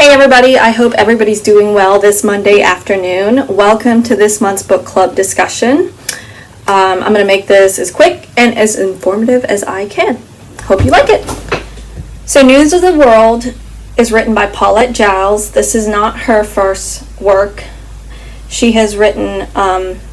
Hey everybody, I hope everybody's doing well this Monday afternoon. Welcome to this month's book club discussion. I'm going to make this as quick and as informative as I can. Hope you like it. So News of the World is written by Paulette Giles. This is not her first work. She has written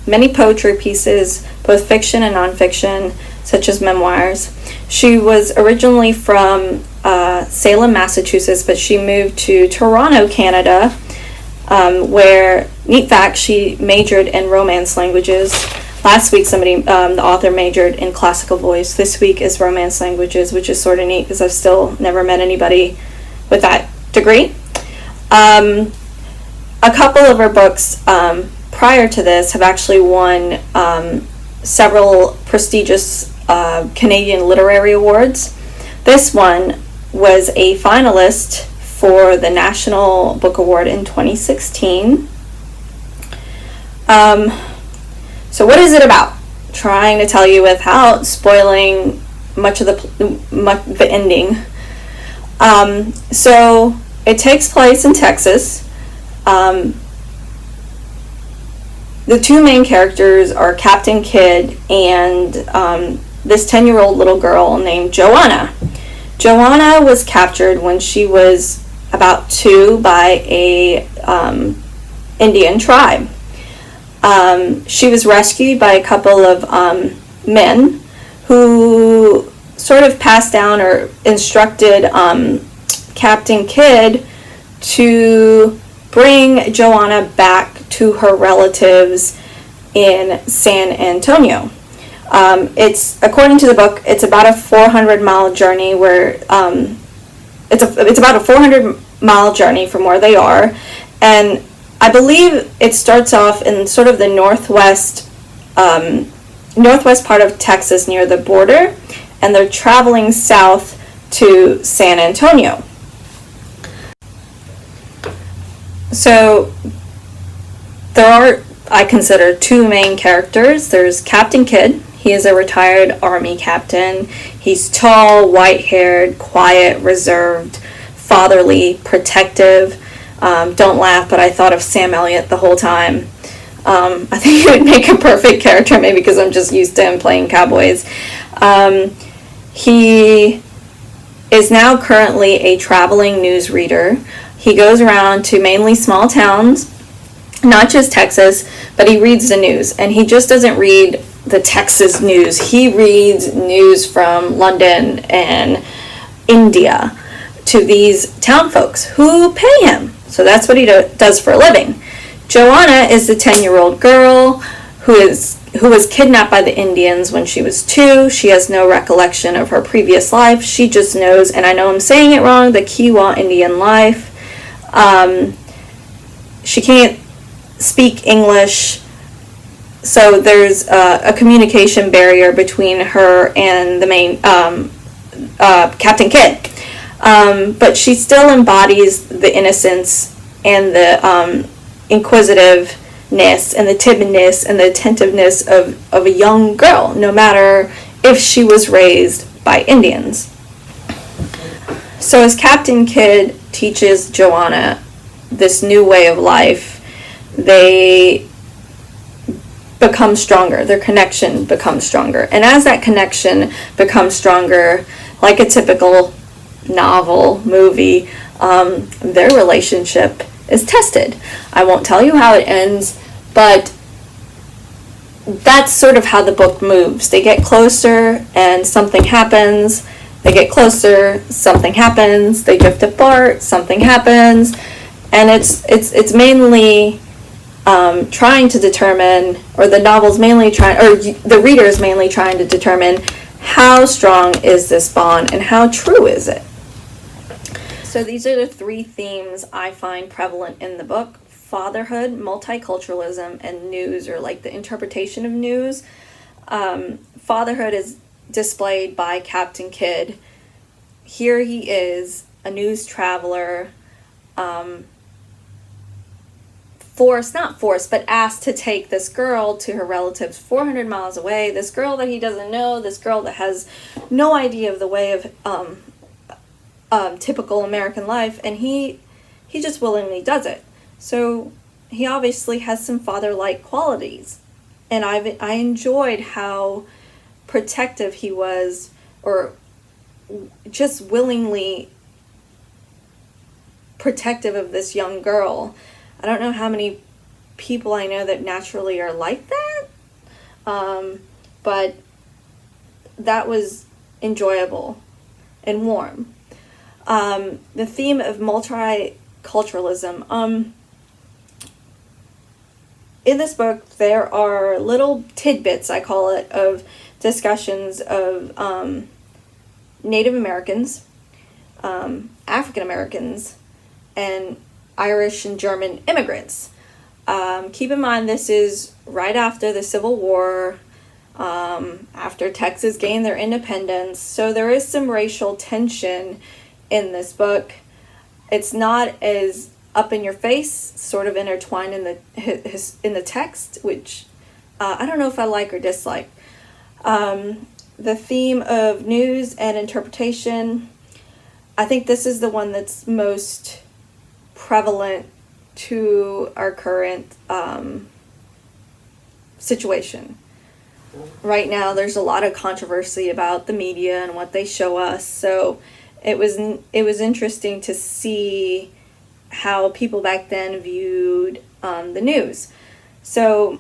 many poetry pieces, both fiction and nonfiction, such as memoirs. She was originally from Salem, Massachusetts, but she moved to Toronto, Canada, where, neat fact, she majored in Romance languages. Last week, the author majored in classical voice. This week is Romance languages, which is sort of neat because I've still never met anybody with that degree. A couple of her books prior to this have actually won several prestigious Canadian literary awards. This one was a finalist for the National Book Award in 2016. So what is it about? Trying to tell you without spoiling much of the ending. So it takes place in Texas. The two main characters are Captain Kidd and this 10-year-old little girl named Joanna. Joanna was captured when she was about 2 by a Indian tribe. She was rescued by a couple of men who sort of passed down or instructed Captain Kidd to bring Joanna back to her relatives in San Antonio. It's, according to the book, it's about a 400-mile journey where it's about a 400-mile journey from where they are, and I believe it starts off in sort of the northwest part of Texas near the border, and they're traveling south to San Antonio. So there are, I consider, 2 main characters. There's Captain Kidd. He is a retired Army captain. He's tall, white-haired, quiet, reserved, fatherly, protective. Don't laugh, but I thought of Sam Elliott the whole time. I think he would make a perfect character, maybe because I'm just used to him playing cowboys. He is now currently a traveling newsreader. He goes around to mainly small towns, not just Texas, but he reads the news, and he just doesn't read the Texas news. He reads news from London and India to these town folks who pay him. So that's what he does for a living. Joanna is the 10-year-old girl who was kidnapped by the Indians when she was 2. She has no recollection of her previous life. She just knows, and I know I'm saying it wrong, the Kiowa Indian life. She can't speak English, so there's a communication barrier between her and the main Captain Kidd. But she still embodies the innocence and the inquisitiveness and the timidness and the attentiveness of a young girl, no matter if she was raised by Indians. So as Captain Kidd teaches Joanna this new way of life, they become stronger. Their connection becomes stronger. And as that connection becomes stronger, like a typical novel, movie, their relationship is tested. I won't tell you how it ends, but that's sort of how the book moves. They get closer and something happens. They get closer, something happens. They drift apart, something happens. And it's mainly trying to determine, or the novel's mainly trying, or the reader's mainly trying to determine how strong is this bond and how true is it. So these are the 3 themes I find prevalent in the book: fatherhood, multiculturalism, and news, or like the interpretation of news. Fatherhood is displayed by Captain Kidd. Here he is, a news traveler, asked to take this girl to her relatives 400 miles away, this girl that he doesn't know, this girl that has no idea of the way of typical American life, and he He just willingly does it. So he obviously has some father-like qualities. And I enjoyed how protective he was, or just willingly protective of this young girl. I don't know how many people I know that naturally are like that, but that was enjoyable and warm. The theme of multiculturalism. In this book, there are little tidbits, I call it, of discussions of Native Americans, African Americans, and Irish and German immigrants. Keep in mind, this is right after the Civil War, after Texas gained their independence, so there is some racial tension in this book. It's not as up in your face, sort of intertwined in the text, which I don't know if I like or dislike. The theme of news and interpretation, I think this is the one that's most prevalent to our current situation. Right now, there's a lot of controversy about the media and what they show us, so it was interesting to see how people back then viewed the news. So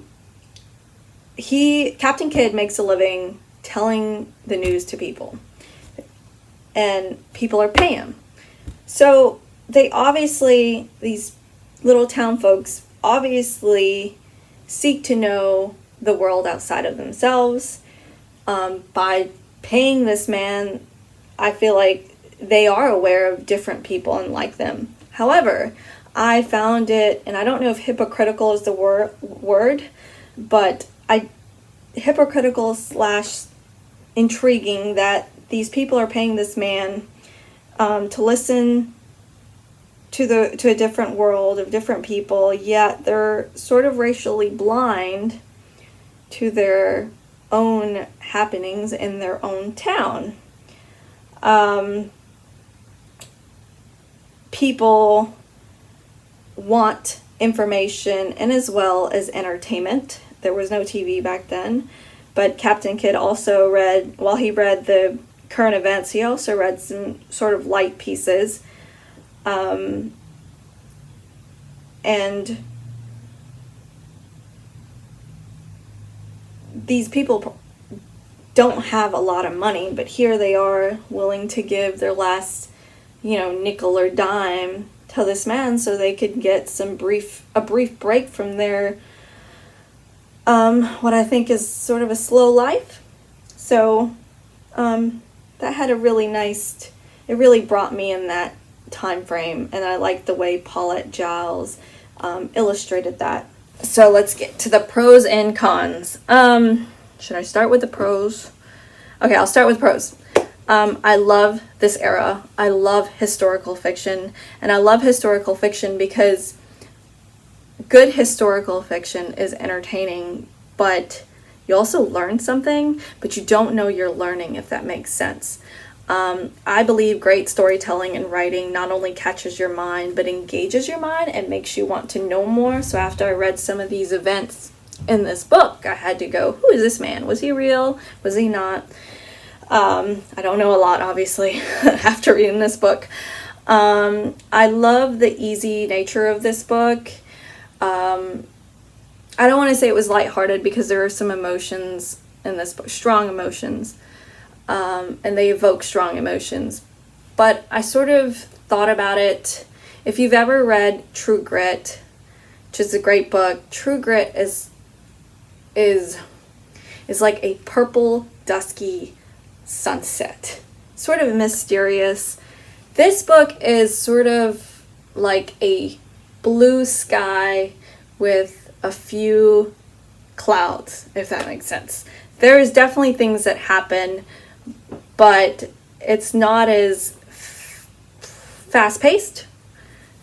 Captain Kidd makes a living telling the news to people, and people are paying him. So they obviously, these little town folks obviously seek to know the world outside of themselves. By paying this man, I feel like they are aware of different people and like them. However, I found it, and I don't know if hypocritical is the word, but hypocritical / intriguing that these people are paying this man to listen to a different world of different people, yet they're sort of racially blind to their own happenings in their own town. People want information and as well as entertainment. There was no TV back then, but Captain Kidd also read, while he read the current events, he also read some sort of light pieces. And these people don't have a lot of money, but here they are willing to give their last, nickel or dime to this man so they could get a brief break from their what I think is sort of a slow life. So that had a really nice, it really brought me in that time frame, and I liked the way Paulette Giles illustrated that. So let's get to the pros and cons. Should I start with the pros? Okay, I'll start with pros. I love this era. I love historical fiction, and I love historical fiction because good historical fiction is entertaining, but you also learn something, but you don't know you're learning, if that makes sense. I believe great storytelling and writing not only catches your mind, but engages your mind and makes you want to know more. So after I read some of these events in this book, I had to go, who is this man? Was he real? Was he not? I don't know a lot, obviously, after reading this book. I love the easy nature of this book. I don't want to say it was lighthearted because there are some emotions in this book, strong emotions, and they evoke strong emotions. But I sort of thought about it. If you've ever read True Grit, which is a great book, True Grit is like a purple, dusky sunset, sort of mysterious. This book is sort of like a blue sky with a few clouds, if that makes sense. There's definitely things that happen, but it's not as fast-paced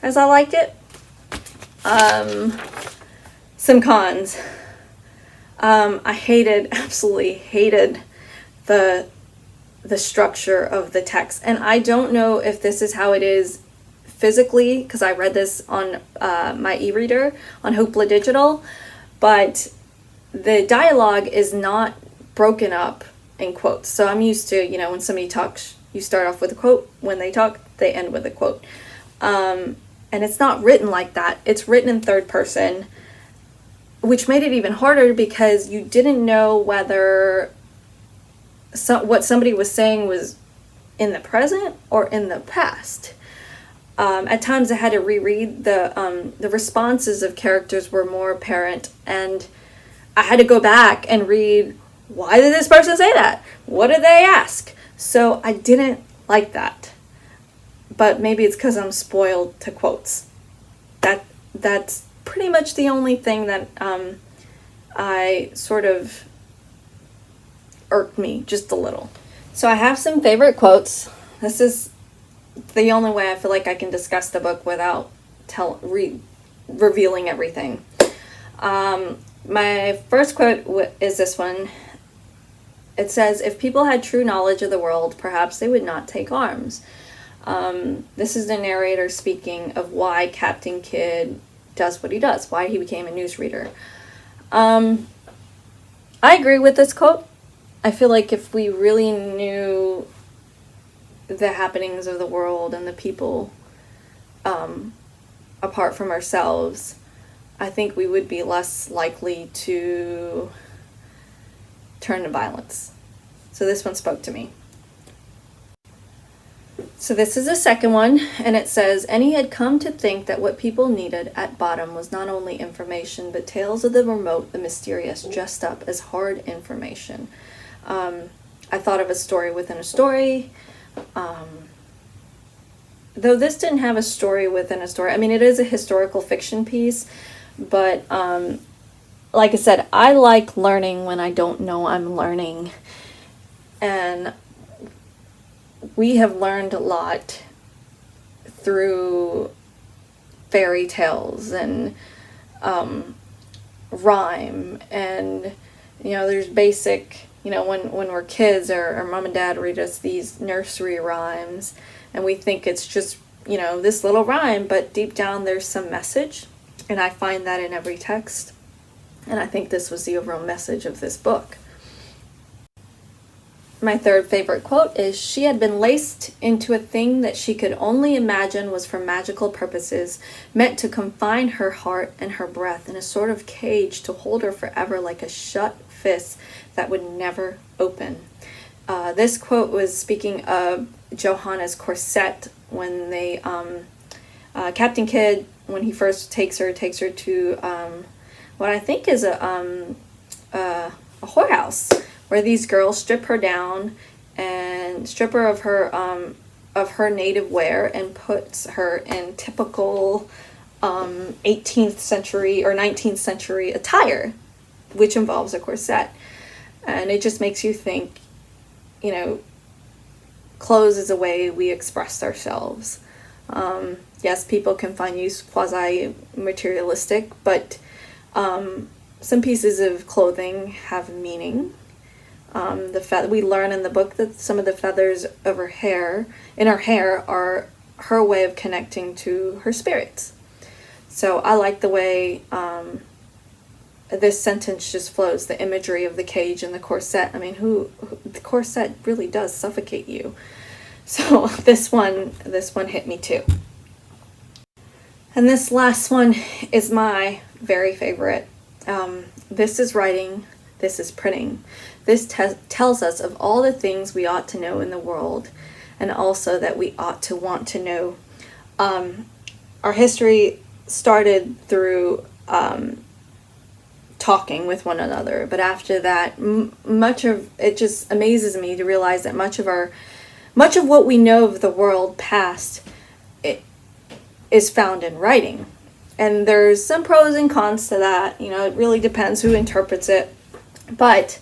as I liked it. Some cons. I absolutely hated the structure of the text, and I don't know if this is how it is physically, because I read this on my e-reader on Hoopla Digital, but the dialogue is not broken up in quotes. So I'm used to, when somebody talks, you start off with a quote. When they talk, they end with a quote. And it's not written like that. It's written in third person, which made it even harder because you didn't know whether what somebody was saying was in the present or in the past. At times I had to reread the responses of characters were more apparent, and I had to go back and read, why did this person say that? What did they ask? So I didn't like that. But maybe it's because I'm spoiled to quotes. That's pretty much the only thing that I sort of irked me just a little. So I have some favorite quotes. This is the only way I feel like I can discuss the book without revealing everything. My first quote is this one. It says, "If people had true knowledge of the world, perhaps they would not take arms." This is the narrator speaking of why Captain Kidd does what he does, why he became a newsreader. I agree with this quote. I feel like if we really knew the happenings of the world and the people apart from ourselves, I think we would be less likely to turn to violence. So this one spoke to me. So this is the second one, and it says, "And he had come to think that what people needed at bottom was not only information, but tales of the remote, the mysterious, dressed up as hard information." I thought of a story within a story. Though this didn't have a story within a story. I mean, it is a historical fiction piece, but like I said, I like learning when I don't know I'm learning. And we have learned a lot through fairy tales and rhyme, and there's basic, when we're kids, our mom and dad read us these nursery rhymes, and we think it's just this little rhyme, but deep down there's some message, and I find that in every text, and I think this was the overall message of this book. My third favorite quote is, "She had been laced into a thing that she could only imagine was for magical purposes, meant to confine her heart and her breath in a sort of cage to hold her forever like a shut fist that would never open." This quote was speaking of Johanna's corset when they, Captain Kidd, when he first takes her to what I think is a whorehouse, where these girls strip her down and strip her of her native wear and puts her in typical 18th century or 19th century attire, which involves a corset. And it just makes you think, clothes is a way we express ourselves. Yes, people can find use quasi-materialistic, but some pieces of clothing have meaning. We learn in the book that some of the feathers of her hair are her way of connecting to her spirits. So I like the way this sentence just flows, the imagery of the cage and the corset. I mean, the corset really does suffocate you. So this one hit me too. And this last one is my very favorite. This is writing, this is printing. This tells us of all the things we ought to know in the world, and also that we ought to want to know. Our history started through talking with one another, but after that, much of it just amazes me to realize that much of what we know of the world past is found in writing. And there's some pros and cons to that. It really depends who interprets it. But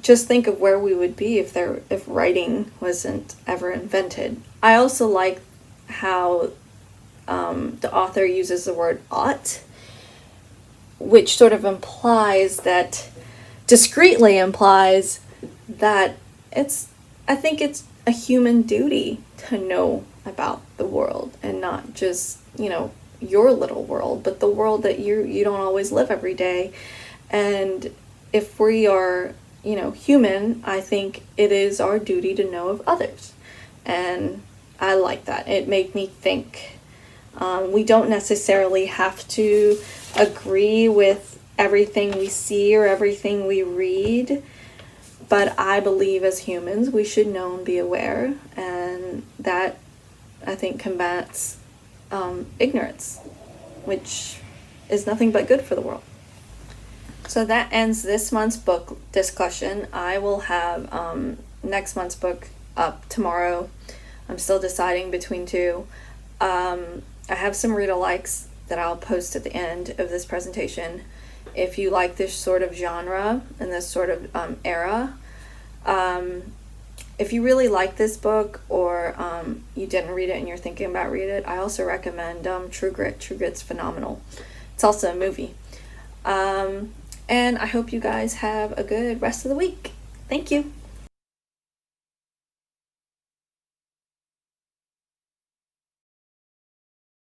just think of where we would be if writing wasn't ever invented. I also like how the author uses the word ought, which sort of discreetly implies that I think it's a human duty to know about the world, and not just, your little world, but the world that you don't always live every day. And if we are, human, I think it is our duty to know of others. And I like that. It made me think. We don't necessarily have to agree with everything we see or everything we read, but I believe as humans we should know and be aware, and that, I think, combats ignorance, which is nothing but good for the world. So that ends this month's book discussion. I will have next month's book up tomorrow. I'm still deciding between two. I have some read-alikes that I'll post at the end of this presentation. If you like this sort of genre and this sort of era, if you really like this book, or you didn't read it and you're thinking about reading it, I also recommend True Grit. True Grit's phenomenal. It's also a movie. And I hope you guys have a good rest of the week. Thank you.